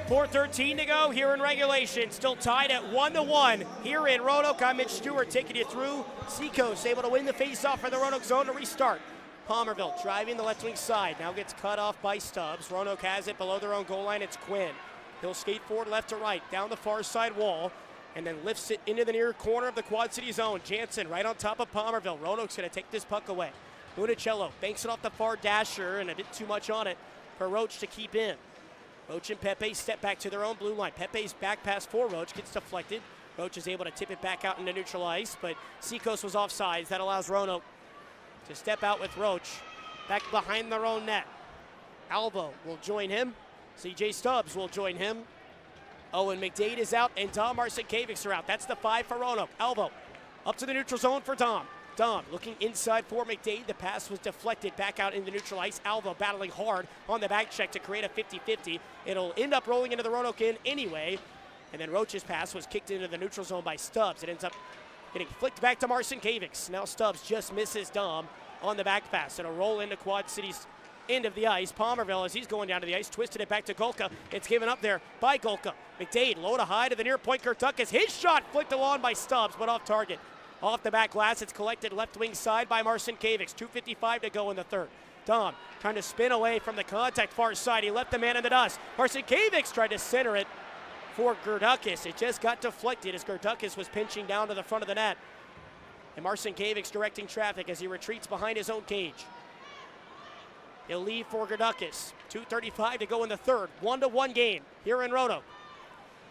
4:13 to go here in regulation. Still tied at 1-1 here in Roanoke. I'm Mitch Stewart taking you through. Seacoast able to win the faceoff for the Roanoke zone to restart. Palmerville driving the left wing side. Now gets cut off by Stubbs. Roanoke has it below their own goal line. It's Quinn. He'll skate forward left to right, down the far side wall, and then lifts it into the near corner of the Quad City zone. Jansen right on top of Palmerville. Roanoke's going to take this puck away. Municello banks it off the far dasher, and a bit too much on it for Roach to keep in. Roach and Pepe step back to their own blue line. Pepe's back pass for Roach gets deflected. Roach is able to tip it back out into neutral ice, but Seacoast was offsides. That allows Roanoke to step out with Roach back behind their own net. Alvo will join him. CJ Stubbs will join him. Owen McDade is out, and Dom Marcinkiewicz are out. That's the 5 for Roanoke. Alvo up to the neutral zone for Dom. Dom looking inside for McDade. The pass was deflected back out into neutral ice. Alvo battling hard on the back check to create a 50-50. It'll end up rolling into the Roanoke end anyway. And then Roach's pass was kicked into the neutral zone by Stubbs. It ends up getting flicked back to Marcinkiewicz. Now Stubbs just misses Dom on the back pass. It'll roll into Quad City's end of the ice. Palmerville, as he's going down to the ice, twisted it back to Golka. It's given up there by Golka. McDade low to high to the near point. Kurtukis, his shot flicked along by Stubbs, but off target. Off the back glass, it's collected left wing side by Marcinkiewicz. 2:55 to go in the third. Dom trying to spin away from the contact far side. He left the man in the dust. Marcinkiewicz tried to center it for Kurtukis. It just got deflected as Kurtukis was pinching down to the front of the net. And Marcinkiewicz directing traffic as he retreats behind his own cage. He'll leave for Kurtukis. 2:35 to go in the third. 1-1 game here in Roanoke.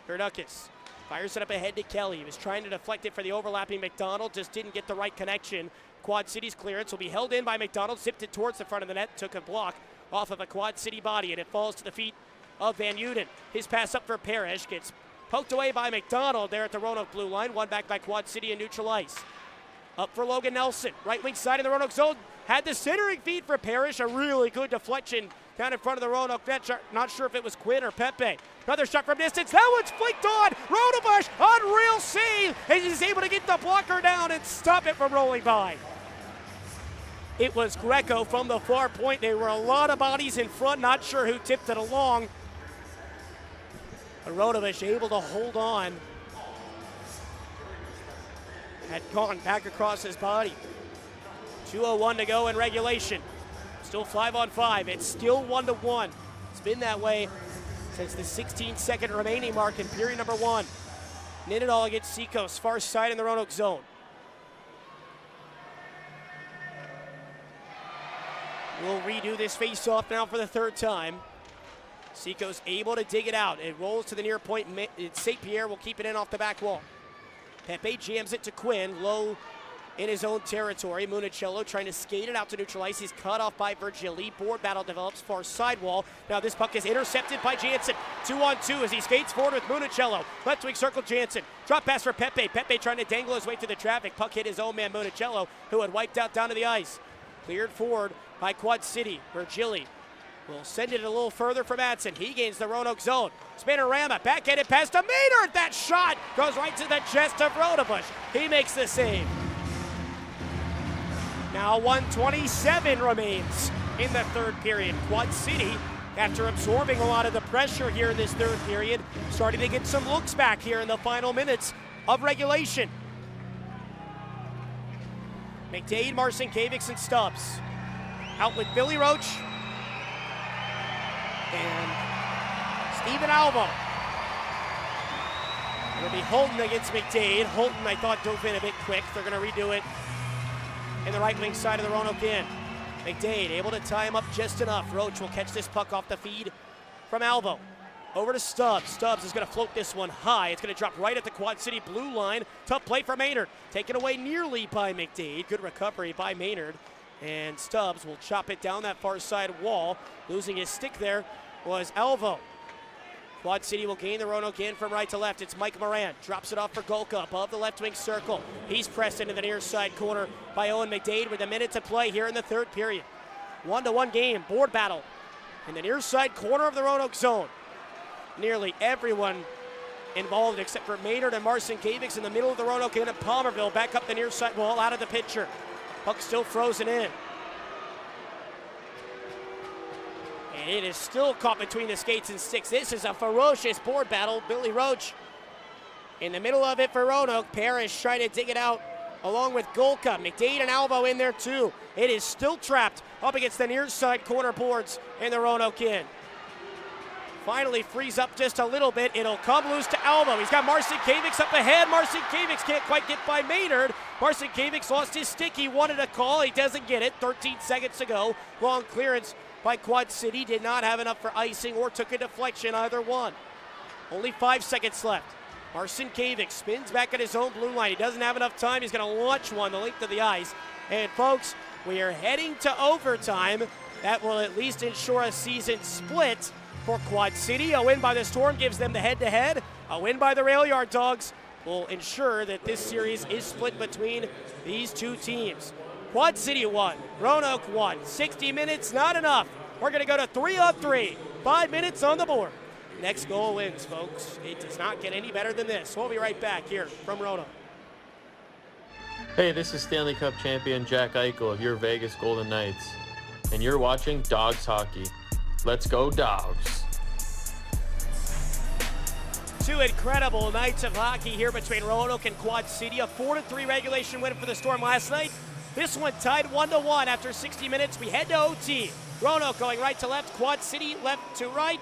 Kurtukis fires it up ahead to Kelly. He was trying to deflect it for the overlapping McDonald, just didn't get the right connection. Quad City's clearance will be held in by McDonald, zipped it towards the front of the net, took a block off of a Quad City body, and it falls to the feet of Van Uden. His pass up for Parrish gets poked away by McDonald there at the Roanoke blue line, won back by Quad City in neutral ice. Up for Logan Nelson, right wing side of the Roanoke zone, had the centering feed for Parrish, a really good deflection down in front of the Roanoke net. Not sure if it was Quinn or Pepe. Another shot from distance. That one's flicked on. Rodebush, unreal save. And he's able to get the blocker down and stop it from rolling by. It was Greco from the far point. There were a lot of bodies in front. Not sure who tipped it along. But Rodebush able to hold on. Had gone back across his body. 2:01 to go in regulation. Still 5-on-5. It's still 1-1. It's been that way since the 16-second remaining mark in period number 1. Knit it all against Seacoast, far side in the Roanoke zone. We'll redo this face-off now for the third time. Seacoast able to dig it out. It rolls to the near point. St. Pierre will keep it in off the back wall. Pepe jams it to Quinn, low in his own territory. Municello trying to skate it out to neutral ice. He's cut off by Virgili. Board battle develops far sidewall. Now this puck is intercepted by Jansen. 2-on-2 as he skates forward with Municello. Left wing circle Jansen. Drop pass for Pepe. Pepe trying to dangle his way through the traffic. Puck hit his own man Municello, who had wiped out down to the ice. Cleared forward by Quad City. Virgili will send it a little further for Madsen. He gains the Roanoke zone. Spinorama, backhanded pass to Maynard. That shot goes right to the chest of Rodebush. He makes the save. Now 1:27 remains in the third period. Quad City, after absorbing a lot of the pressure here in this third period, starting to get some looks back here in the final minutes of regulation. McDade, Marcinkiewicz, and Stubbs. Out with Billy Roach and Stephen Alvo. It'll be Holton against McDade. Holton, I thought, dove in a bit quick. They're going to redo it in the right wing side of the Roanoke end. McDade able to tie him up just enough. Roach will catch this puck off the feed from Alvo. Over to Stubbs. Stubbs is going to float this one high. It's going to drop right at the Quad City blue line. Tough play for Maynard. Taken away nearly by McDade. Good recovery by Maynard. And Stubbs will chop it down that far side wall. Losing his stick there was Alvo. Quad City will gain the Roanoke end from right to left. It's Mike Moran. Drops it off for Golka above the left wing circle. He's pressed into the near side corner by Owen McDade with a minute to play here in the third period. 1-1 game. Board battle in the near side corner of the Roanoke zone. Nearly everyone involved except for Maynard and Marcinkiewicz in the middle of the Roanoke end, and Palmerville back up the near side wall out of the picture. Puck still frozen in. And it is still caught between the skates and sticks. This is a ferocious board battle. Billy Roach in the middle of it for Roanoke. Parrish trying to dig it out along with Golka. McDade and Alvo in there too. It is still trapped up against the near side corner boards in the Roanoke end. Finally frees up just a little bit. It'll come loose to Alvo. He's got Marcin Kavics up ahead. Marcin Kavics can't quite get by Maynard. Marcin Kavics lost his stick. He wanted a call. He doesn't get it. 13 seconds to go. Long clearance by Quad City. Did not have enough for icing or took a deflection, either one. Only 5 seconds left. Marcin Kavics spins back at his own blue line. He doesn't have enough time. He's going to launch one the length of the ice. And folks, we are heading to overtime. That will at least ensure a season split for Quad City. A win by the Storm gives them the head-to-head. A win by the Rail Yard Dawgs will ensure that this series is split between these two teams. Quad City won, Roanoke won. 60 minutes, not enough. We're going to go to 3-on-3. 5 minutes on the board. Next goal wins, folks. It does not get any better than this. We'll be right back here from Roanoke. Hey, this is Stanley Cup champion Jack Eichel of your Vegas Golden Knights, and you're watching Dawgs Hockey. Let's go Dawgs. Two incredible nights of hockey here between Roanoke and Quad City. A 4-3 regulation win for the Storm last night. This one tied 1-1 after 60 minutes. We head to OT. Roanoke going right to left, Quad City left to right.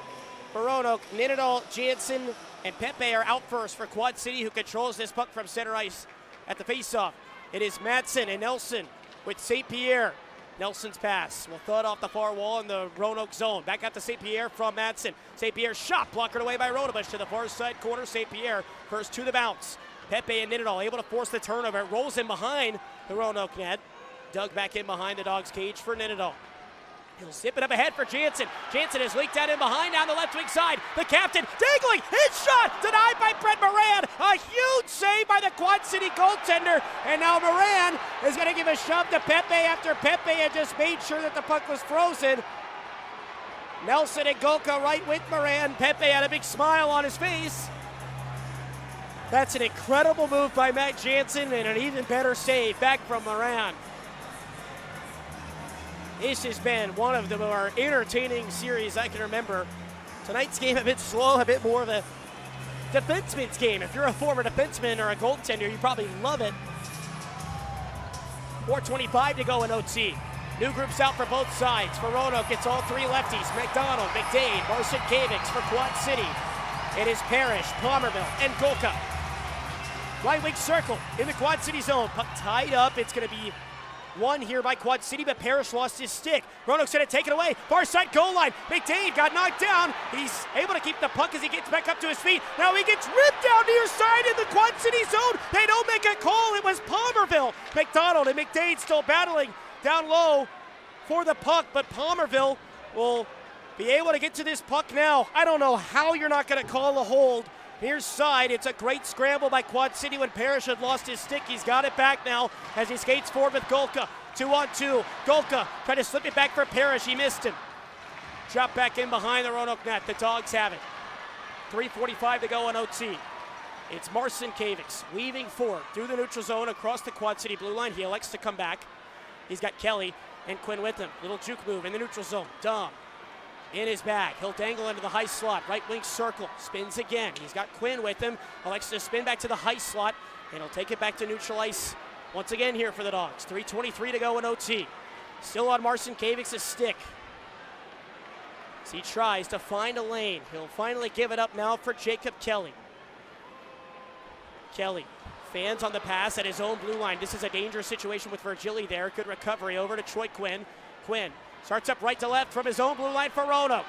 For Roanoke, Ninadal, Jansen, and Pepe are out first for Quad City, who controls this puck from center ice at the faceoff. It is Madsen and Nelson with St. Pierre. Nelson's pass will thud off the far wall in the Roanoke zone. Back out to St. Pierre from Madsen. St. Pierre's shot blocked away by Rodebush to the far side corner. St. Pierre first to the bounce. Pepe and Ninadal able to force the turnover. It rolls in behind the Roanoke net. Dug back in behind the Dawgs cage for Ninadal. He'll zip it up ahead for Jansen. Jansen is leaked out in behind down the left wing side. The captain dangling, his shot denied by Brett Moran. A huge save by the Quad City goaltender. And now Moran is going to give a shove to Pepe after Pepe had just made sure that the puck was frozen. Nelson and Golka right with Moran. Pepe had a big smile on his face. That's an incredible move by Matt Jansen and an even better save back from Moran. This has been one of the more entertaining series I can remember. Tonight's game a bit slow, a bit more of a defenseman's game. If you're a former defenseman or a goaltender, you probably love it. 4:25 to go in OT. New groups out for both sides. For Roanoke, it's all three lefties. McDonald, McDade, Marcin Kavics for Quad City. It is Parrish, Palmerville, and Golka. Right wing circle in the Quad City zone. Puck tied up. It's going to be one here by Quad City, but Parrish lost his stick. Roanoke's going to take it away. Far side goal line. McDade got knocked down. He's able to keep the puck as he gets back up to his feet. Now he gets ripped down near side in the Quad City zone. They don't make a call. It was Palmerville. McDonald and McDade still battling down low for the puck, but Palmerville will be able to get to this puck now. I don't know how you're not going to call a hold. Near side, it's a great scramble by Quad City when Parrish had lost his stick. He's got it back now as he skates forward with Golka. 2-on-2. Golka trying to slip it back for Parrish. He missed him. Drop back in behind the Roanoke net. The Dawgs have it. 3:45 to go in OT. It's Marcin Kavics weaving forward through the neutral zone across the Quad City blue line. He elects to come back. He's got Kelly and Quinn with him. Little juke move in the neutral zone. Dom in his bag. He'll dangle into the high slot. Right wing circle. Spins again. He's got Quinn with him. Elects to spin back to the high slot. And he'll take it back to neutral ice once again here for the Dawgs. 3:23 to go in OT. Still on Marcin Kavics' stick. As he tries to find a lane. He'll finally give it up now for Jacob Kelly. Kelly fans on the pass at his own blue line. This is a dangerous situation with Virgili there. Good recovery over to Troy Quinn. Quinn starts up right to left from his own blue line for Roanoke.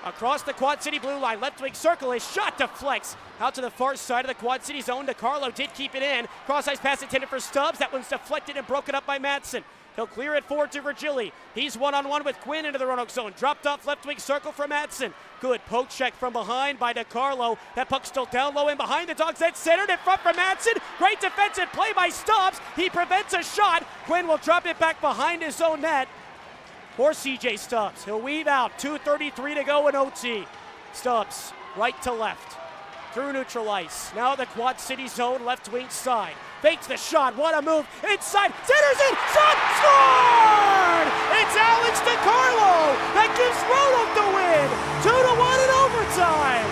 Across the Quad City blue line, left wing circle, his shot deflects out to the far side of the Quad City zone. DeCarlo did keep it in. Cross-ice pass intended for Stubbs. That one's deflected and broken up by Madsen. He'll clear it forward to Virgili. He's one-on-one with Quinn into the Roanoke zone. Dropped off left wing circle for Madsen. Good poke check from behind by DeCarlo. That puck's still down low and behind the Dawgs. That's centered in front for Madsen. Great defensive play by Stubbs. He prevents a shot. Quinn will drop it back behind his own net for CJ Stubbs. He'll weave out. 2:33 to go in OT. Stubbs right to left. through neutral ice. Now the Quad City zone, left wing side. Fakes the shot, what a move, inside, centers it, shot, scored! It's Alex DiCarlo that gives Roanoke the win, 2-1 in overtime.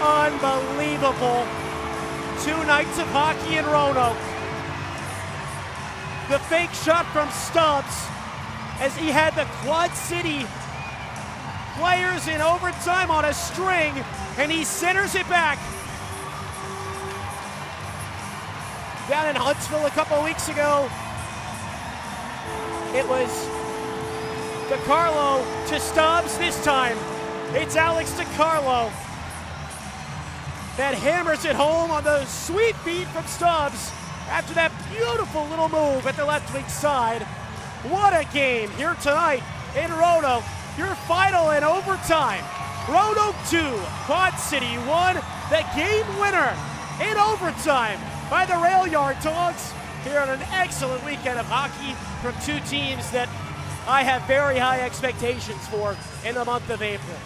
Unbelievable. 2 nights of hockey in Roanoke. The fake shot from Stubbs as he had the Quad City players in overtime on a string, and he centers it back. Down in Huntsville a couple weeks ago, it was DiCarlo to Stubbs. This time, it's Alex DiCarlo that hammers it home on those sweet feet from Stubbs after that beautiful little move at the left wing side. What a game here tonight in Roanoke. Your final in overtime. Roanoke 2, Quad City 1, the game winner in overtime by the Rail Yard Dawgs here on an excellent weekend of hockey from 2 teams that I have very high expectations for in the month of April.